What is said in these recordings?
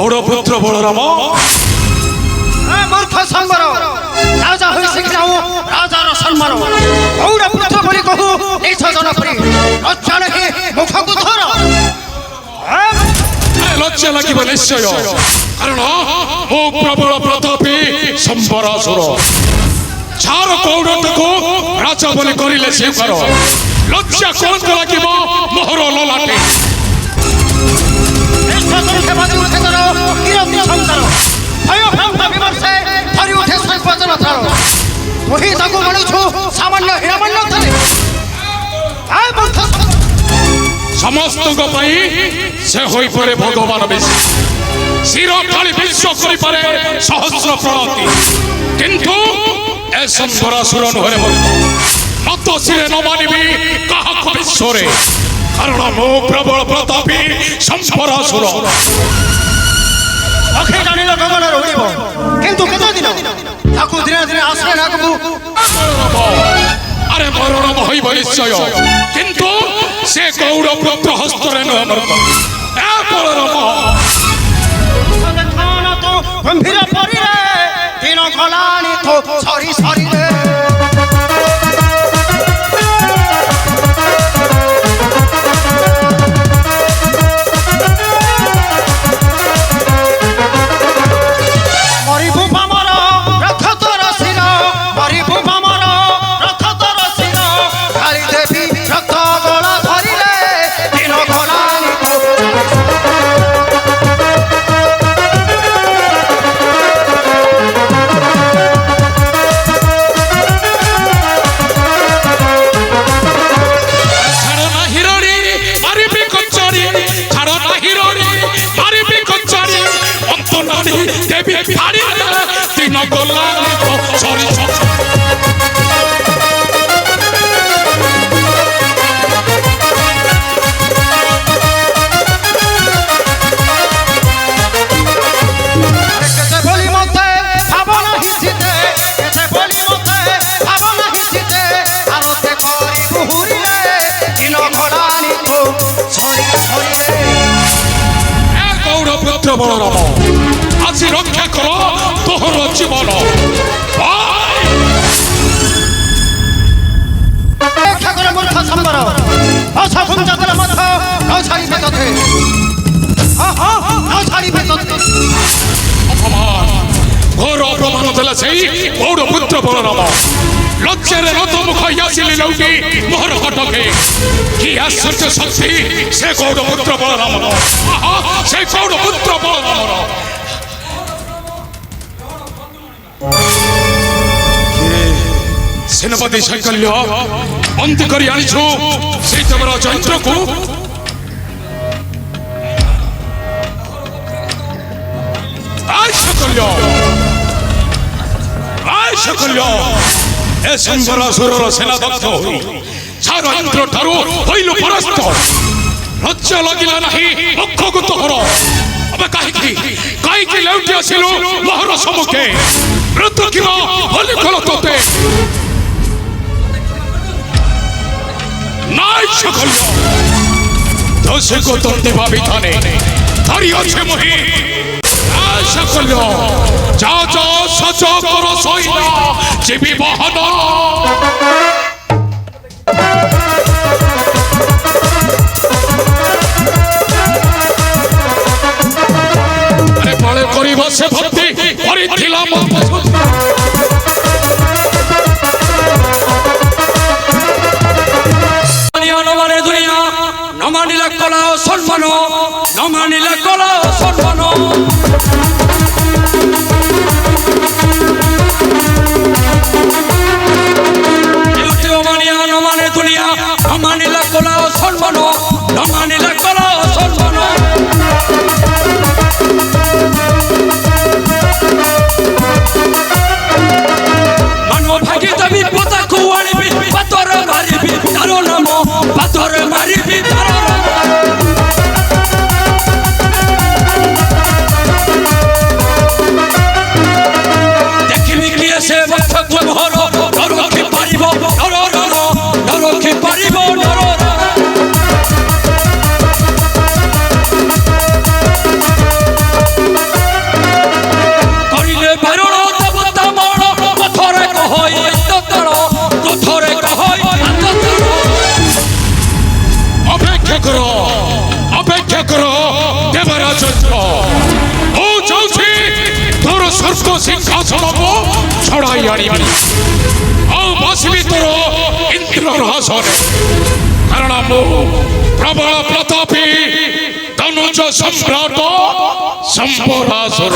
गौरपुत्र बलराम मूर्ख संबर राजा होई शिखाऊ राजार सम्मान गौरपुत्र बोली कहू निज जनप्रिय लज्जा नहीं मुख को धर लज्जा लगे निश्चय कारण मो प्रबल प्रतापी संबरासुर चार कौरव को राजा बोली करिले स्वीकार लज्जा कौन को लगे मोहर ललाटे समस्त से होई पड़े भगवान बेसी शिर खाली विश्व करि पारे सहस्र प्रणति किंतु ए संबरासुर नुहे मत शिरे न मानिबी काहक विश्वरे कारण मो प्रबल प्रतापी संबरासुर अखे जानिल गगन उड़िब किंतु केते दिन ताकू धीरे धीरे आश्रय राखबू अरे मरण होइब निश्चय किंतु से गौरपुत्र हस्तरे न मरत ए बलराम खान तो गंभीर परि रे दिन गलानी तो सरी सरी रे बलराम आज रक्षा कर तोहर जीवन मूर्ख संबर घोर अपमान देला से गौरपुत्र बलराम लज्जारे रथमुख आसिले लौटी मोहर हटके कि आश्चर्य शक्ति से गौरपुत्र बलराम से गौरपुत्र बलराम सेनापति शैकल्य अंत करी आनिछु से तमरा चंद्र को शैकल्य ए संबरासुर सेना दग्ध होई चार इंद्र ठारू होइलु परस्त लज्जा लगिला नाही मुख को तोहर अब काहे लौटी आसिलु मोहर सम्मुखे मृत्यु किबा होली खल तोते नाय शैकल्य दोषे को तोते भाबी थाने धरी अच्छे मोहि शैकल्य जा जा सच कर सैना जीवी बहन अरे बड़े गरीब से भक्ति करिथिला दुनिया न मानिला कला सम्मान न मानिला कला सम्मान दुनिया मानिला कला सम्मान न मानिला कला सम्मान मानो भागी तभी पता को आनिबी पातर मारिबी तारो नाम पातर मारिबी तारो नाम স্বর্গ সিংহাসনକୁ ଛଡ଼ାଇ ଆଣିବି ଆଉ ବସିବି ତୋର ଇନ୍ଦ୍ରର ହାସନରେ କାରଣ ମୁଁ ପ୍ରବଳ ପ୍ରତାପୀ ତନୁଜ ସମ୍ରାଟ ଶମ୍ଭରାସୁର।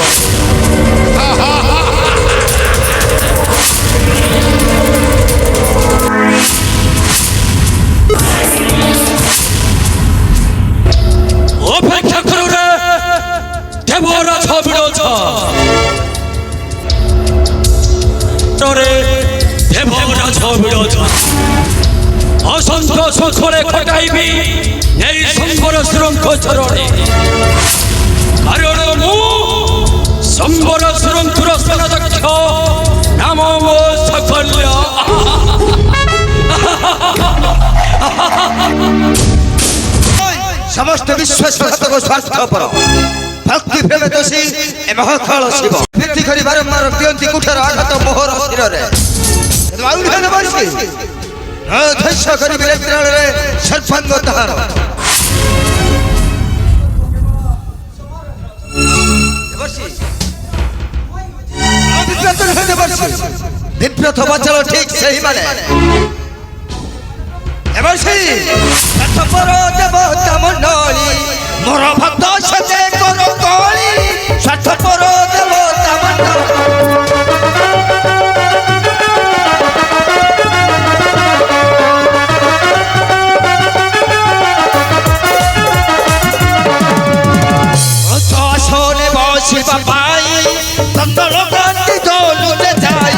অপেক্ষা করো রে দেবরাজ বিরোধ তোরে দেবরাজ বিরোধ অসংখ্য সুখরে খটাইবি এই শম্বর সুরঙ্গ চরণে কারণ মু শম্বর সুরঙ্গুর সনদক্ষ নাম সাফল্য। समस्त विश्व को स्वार्थपर भक्ति प्रेम दोषी ए महाकाल शिव व्यक्ति करी बारंबार दियंती कुठर आघात मोहर शिरे आउन बसी ध्वंस करी बिलेत्राल रे सर्पांग तार विप्रथ बचल ठीक सही माने देवता मंडली मोर भक्त सते करो कली स्वार्थपर देवता मंडली बसिबा पाई कंदल कांति दौलुते जाई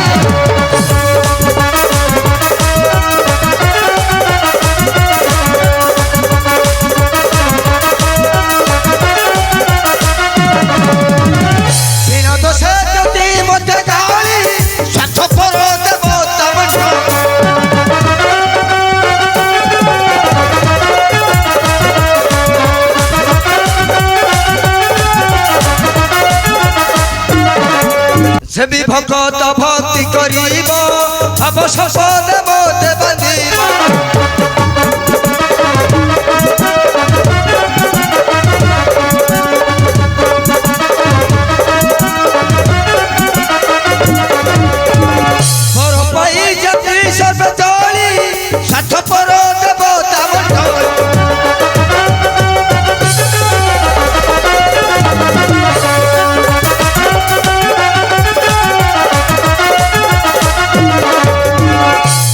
सेबी भगत भक्ति करीब अब सपद मोते बंदीब मोर पाई जति सर्व तोली स्वार्थपर देवता मंडली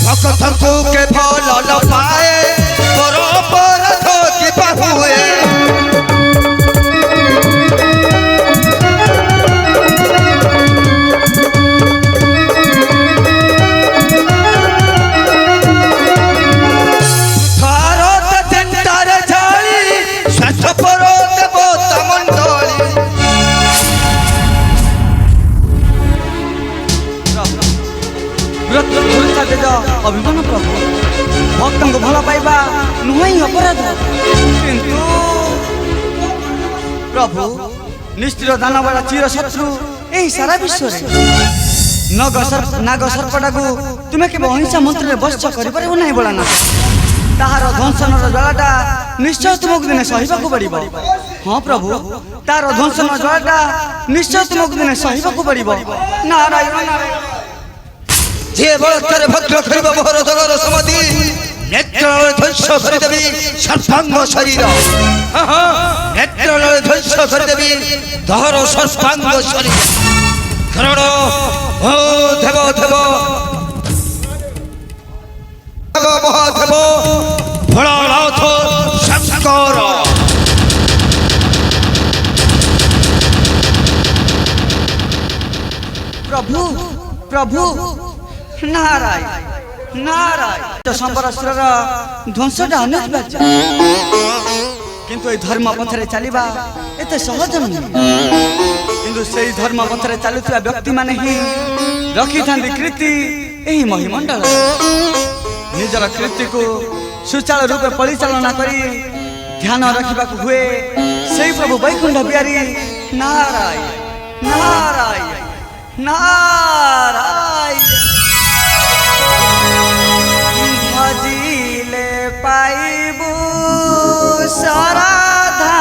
भक्तों के फल न पाए पर धोती बहुए भारत चिंतार झाड़ी स्वार्थपर देवता मंडली अभिमान प्रभु भक्त को भल पाइबा नुह अपराध किंतु प्रभु निष्ठुर दानवाला चिर शत्रु यही सारा विश्व नाग सर्पटा को तुम्हें केवल अहिंसा मंत्र बश कर बोला ना तार ध्वंसन ज्वालाटा निश्चय तुमको दिने सहवाक पड़ो। हाँ प्रभु तार ध्वंसन ज्वालाटा निश्चय तुमको दिने सहवाक पड़ो। नारायण नारायण जे बलत्कार भद्र करिब मोहर दलर समाधि नेत्राल ध्वंस करिदेबी सर्पांग शरीर नेत्राल ध्वंस करिदेबी दहर सर्पांग शरीर कारण ओ देव देव महादेव भोलानाथ शंकर प्रभु प्रभु नारायण नारायण शंबरासुर ध्वंसटा अनिवार्य किंतु ये धर्म पथरे चलवा एत सहज नुह किंतु से धर्म पथरे चलुवा व्यक्ति माने ही रखी था कृति यही महिमंडल निजर कृति को सुचारू रूप परिचालना करी ध्यान रखा हुए से प्रभु वैकुंठ बिहारी नारायण नारायण नारायण भजिले पाइबु सराधामृता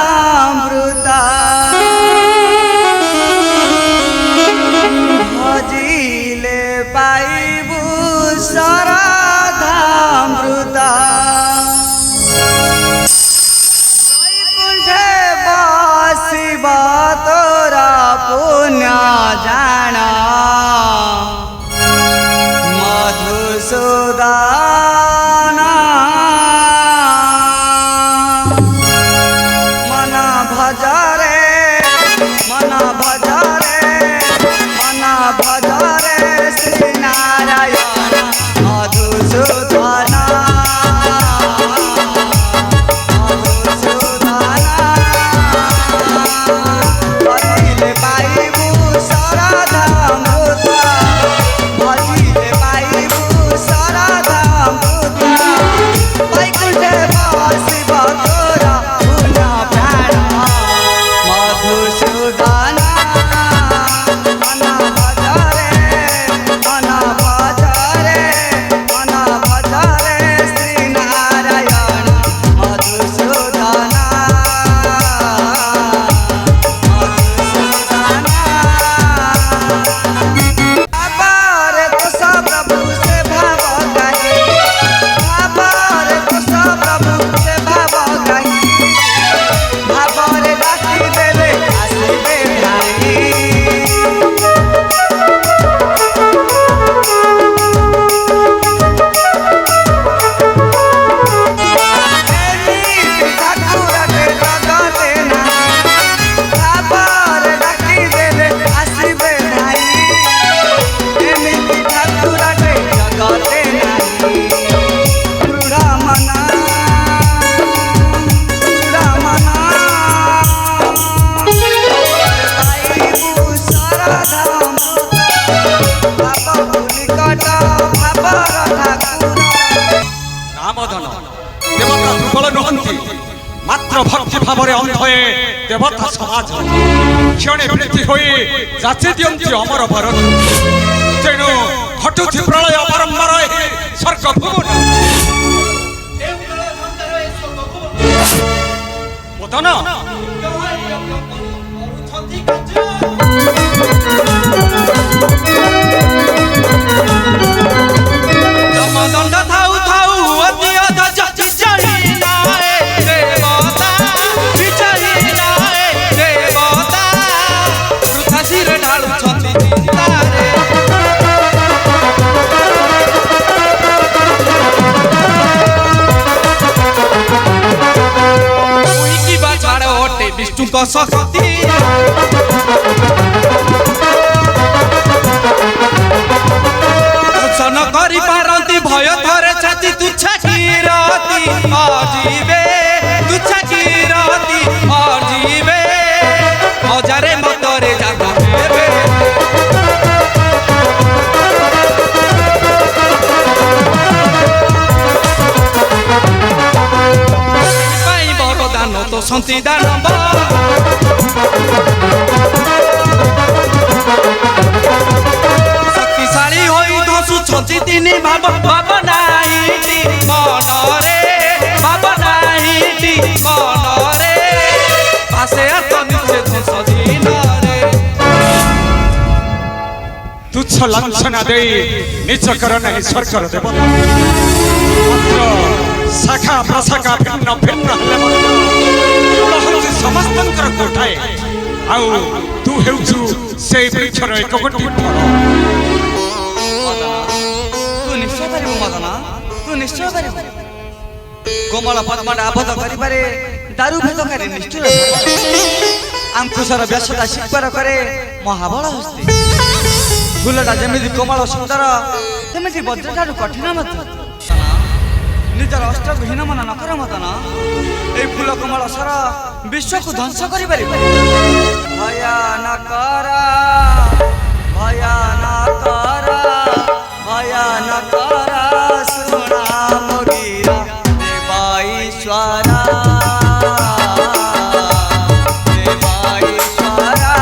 କାମଧନ ଦେବତା ଦୁର୍ବଳ ନୁହନ୍ତି ମାତ୍ର ଭକ୍ତି ଭାବରେ ଅନ୍ଧ ହଏ ଦେବତା ସମାଜ କ୍ଷଣେ ବୃତ୍ତି ହୋଇ ଯାଚି ଦିଅନ୍ତି ଅମର ଭରତ ତେଣୁ ଘଟୁଛି ପ୍ରଳୟ ବାରମ୍ବାର ଏହି ସ୍ୱର୍ଗ ଭୁବନ ମଦନ দণ্ড থাউ থাউ অতি অধজ বিজয়ী নায়ে দেবতা বিজয়ী নায়ে দেবতা বৃথা শিরে ঢালুছন্তি চিন্তারে মুই কিবা ছাড় অটে বিষ্ণুଙ୍କ শক্তি দর্শন করি পারନ୍ତି ভয় ধরে ছাতি তুচ্ছা কিরতি অজিবে তুচ্ছা কিরতি অজিবে অজারে মতরে জাত হেবে পাই বরদান তো সন্তি দানব শক্তিশালী হই ধসুছন্তি তিনি ভাবনাইটি মনরে ভাবনাইটি মনরে ভাসে আত্ম নিচে ধ্বংস দিনরে তুচ্ছ লাঞ্ছনা দেଇ ନିଜ କର ନାହିଁ ସ୍ୱର୍ଗର ଦେବତା ମାତ୍ର ଶାଖା ପ୍ରଶାଖା ଭିନ୍ନ ଭିନ୍ନ ହେଲେ ମଧ୍ୟ ମୂଳ ହେଉଛି ସମସ୍ତଙ୍କର ଗୋଟାଏ ଆଉ ତୁ ହେଉଛୁ ସେଇ ବୃକ୍ଷର ଏକ ଗୋଟି ଫଳ ତୁ ନିଶ୍ଚୟ ପାରିବୁ ମଦନ ତୁ ନିଶ୍ଚୟ ପାରିବୁ କୋମଳ ପଦ୍ମଟା ଆବଦ୍ଧ କରିପାରେ ଦାରୁ ଭେଦକାରୀ ନିଷ୍ଠୁର ଆଙ୍କୁଶର ବ୍ୟସତା ଶିକାର କରେ ମହାବଳ ହସ୍ତି ଫୁଲଟା ଯେମିତି କୋମଳ ସୁନ୍ଦର ସେମିତି ବଜ୍ରଠାରୁ କଠିନ ମଧ୍ୟ ନିଜର ଅସ୍ତ୍ରକୁ ହୀନମନ ନ କର ମଦନ এই ফুল কোমল স্বর বিশ্বକୁ ধ্বংସ କରିପାରିବ ଭୟ ନ କର ଭୟ ନ କର ভয় ন কর শুনা মগিরা দেবা ঈশ্বরা দেবা ঈশ্বরা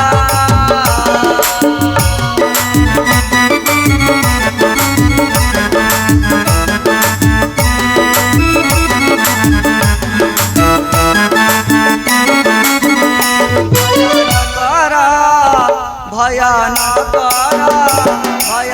ভয় ন কর ভয়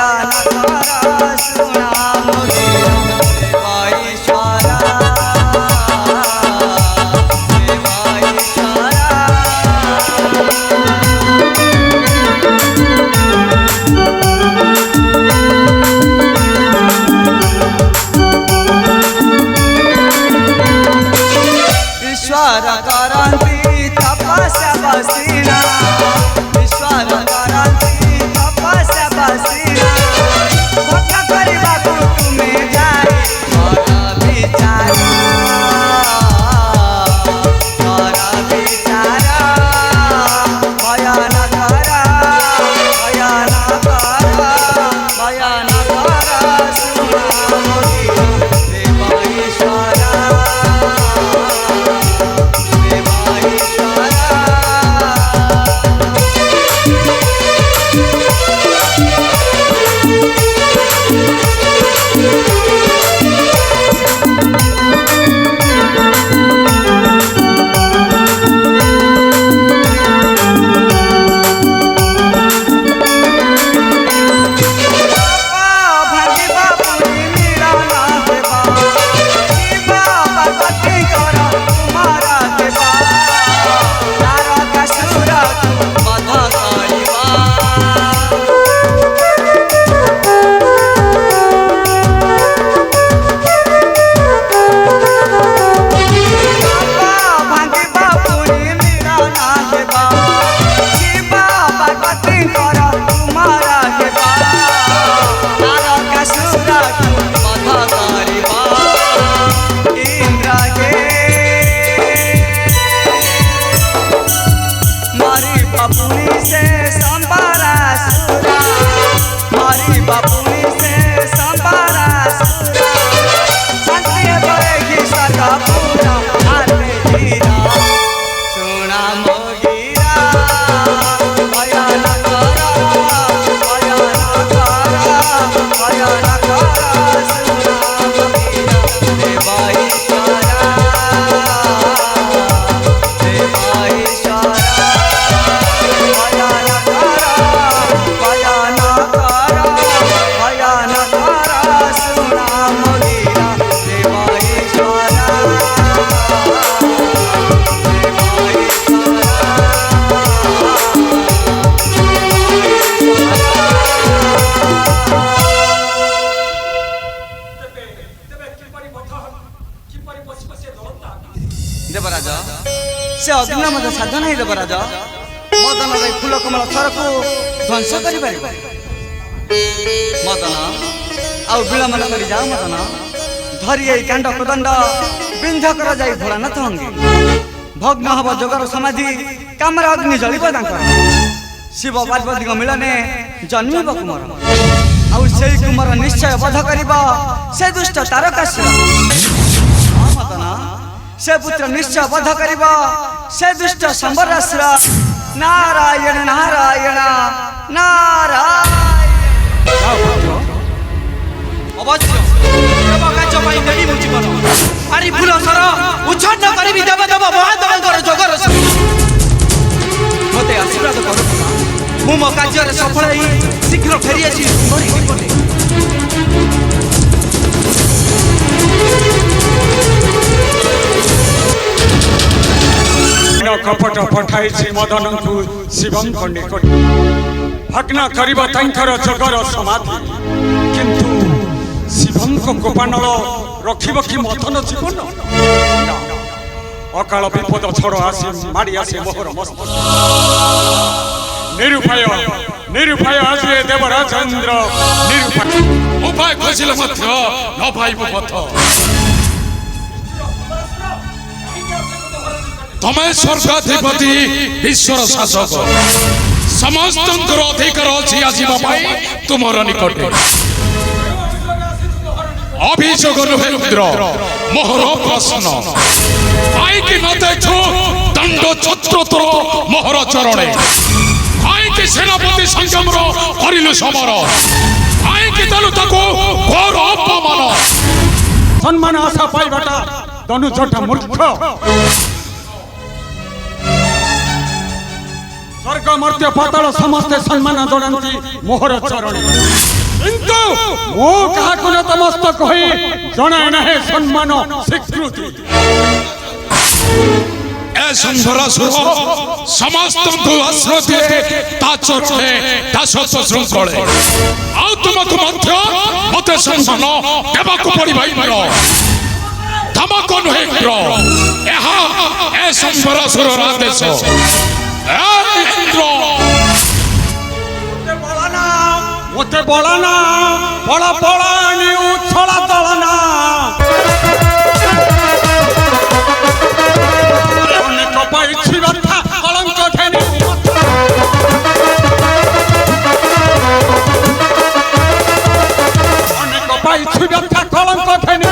ଦେବରାଜ ସେ ଅଗ୍ନି ମଧ୍ୟ ସାଧନ ହେଇ ଦେବରାଜ ମଦନର ଏଇ ଫୁଲ କମଳ ଛରକୁ ଧ୍ୱଂସ କରିପାରିବ। ମଦନ ଆଉ ବିଳମ୍ବ ନ କରି ଯାଅ ମଦନ, ଧରି ଏଇ କାଣ୍ଡ କୋଦଣ୍ଡ ବିନ୍ଧ କରାଯାଇ ଭୋଳାନାଥ ଅଙ୍ଗେ ଭଗ୍ନ ହବ ଯୋଗର ସମାଧି, କାମରେ ଅଗ୍ନି ଜଳିବ ତାଙ୍କର। ଶିବ ପାର୍ବତୀଙ୍କ ମିଳନେ ଜନ୍ମିବ କୁମର, ଆଉ ସେଇ କୁମର ନିଶ୍ଚୟ ବଧ କରିବ ସେ ଦୁଷ୍ଟ ତାରକାସୁର। ହଁ ମଦନ, ସେ ପୁତ୍ର ନିଶ୍ଚୟ ବଧ କରିବ ସେ ଦୁଷ୍ଟ ସମ୍ବରାସୁର। ନାରାୟଣ ନାରାୟଣ ନାରାୟଣ। ଅବଶ୍ୟ ଦେବ କାର୍ଯ୍ୟ ପାଇଁ ଦେବି ମୁଁ ଜୀବନ। ଆରି ଫୁଲ ସର ଉଚ୍ଛନ୍ନ କରିବି ଦେବ ଦେବ ମହାଦେବଙ୍କର ଯୋଗର। ମୋତେ ଆଶୀର୍ବାଦ କର, ମୁଁ ମୋ କାର୍ଯ୍ୟରେ ସଫଳ ହେଇ ଶୀଘ୍ର ଫେରିଆସି କପଟ ପଠାଇଛି ମଦନଙ୍କୁ ଶିବଙ୍କ ନିକଟ, ଭଗ୍ନ କରିବ ତାଙ୍କର ଯୋଗର ସମାଧି। କିନ୍ତୁ ଶିବଙ୍କ କୋପାନଳ ରଖିବ କି ମଦନ ଜୀବନ? ନା, ଅକାଳ ବିପଦ ଝଡ଼ ଆସି ମାଡ଼ି ଆସେ ମୋହର ମସ୍ତକ। ନିରୁପାୟ ନିରୁପାୟ ଆଜି ଦେବରାଜେନ୍ଦ୍ର ନିରୁପାୟ। ଉପାୟ ଖୋଜିଲେ ମଧ୍ୟ ନ ପାଇବୁ ପଥ। ତମେ ସ୍ୱର୍ଗାଧିପତି ବିଶ୍ୱର ଶାସକ, ସମସ୍ତଙ୍କର ଅଧିକାର ଅଛି ଆସିବା ପାଇଁ ତୁମର ନିକଟରେ। ଅଭିଯୋଗ ନୁହେଁ ରୁଦ୍ର, ମୋହର ପ୍ରଶ୍ନ। କାହିଁକି ନ ଦେଖୁ ଦଣ୍ଡ ଛତ୍ର ତୋର ମୋହର ଚରଣେ? କାହିଁକି ସେନାପତି ସଂଗ୍ରାମର କରିଲୁ ସମର? କାହିଁକି ଦେଲୁ ତାକୁ ଘୋର ଅପମାନ? ସମ୍ମାନ ଆଶା ପାଇବାଟା ଧନୁଜଟା ମୂର୍ଖ। ସ୍ୱର୍ଗ ମର୍ତ୍ତ୍ୟ ପାତାଳ ସମସ୍ତେ ସମ୍ମାନ ଜଣାନ୍ତି ମୋହର ଚରଣେ, କିନ୍ତୁ ମୁଁ କାହାକୁ ନତମସ୍ତକ ହୋଇ ଜଣାଏ ନାହିଁ ସମ୍ମାନ ସ୍ୱୀକୃତି। ଏ ସମ୍ବରାସୁର ସମସ୍ତଙ୍କୁ ଆଶ୍ରୟ ଦିଏ ତା ଚରଣେ ଦାସତ୍ୱ ଶୃଙ୍ଖଳେ, ଆଉ ତୁମକୁ ମଧ୍ୟ ମତେ ସମ୍ମାନ ଦେବାକୁ ପଡ଼ିବ ଇନ୍ଦ୍ର। ଧମକ ନୁହେଁ ଇନ୍ଦ୍ର, ଏହା ଏ ସମ୍ବରାସୁରର ଆଦେଶ। ମୋତେ ବଳନା ବଳ ବଳାଣି ଉଚ୍ଛଳ ଦଳନା, ଅନେକ ପାଇଛି ବ୍ୟଥା କଳଙ୍କ ଘେନି, ଅନେକ ପାଇଛି ବ୍ୟଥା କଳଙ୍କ ଘେନି।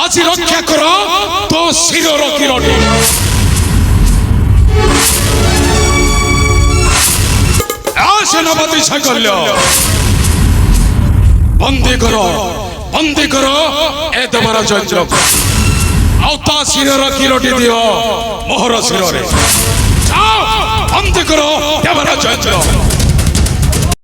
ଆଜି ରକ୍ଷା କର ତୋ ଶିରର କିରଣୀ। ସେନାପତି ସାକଲ୍ୟ ବନ୍ଦୀ କର ଏ ଦେବରାଜେନ୍ଦ୍ରକୁ, ଆଉ ତା ଶିରର କିରଟି ଦିଅ ମୋହର ଶିରରେ। ବନ୍ଦୀ କର ଦେବରାଜେନ୍ଦ୍ର।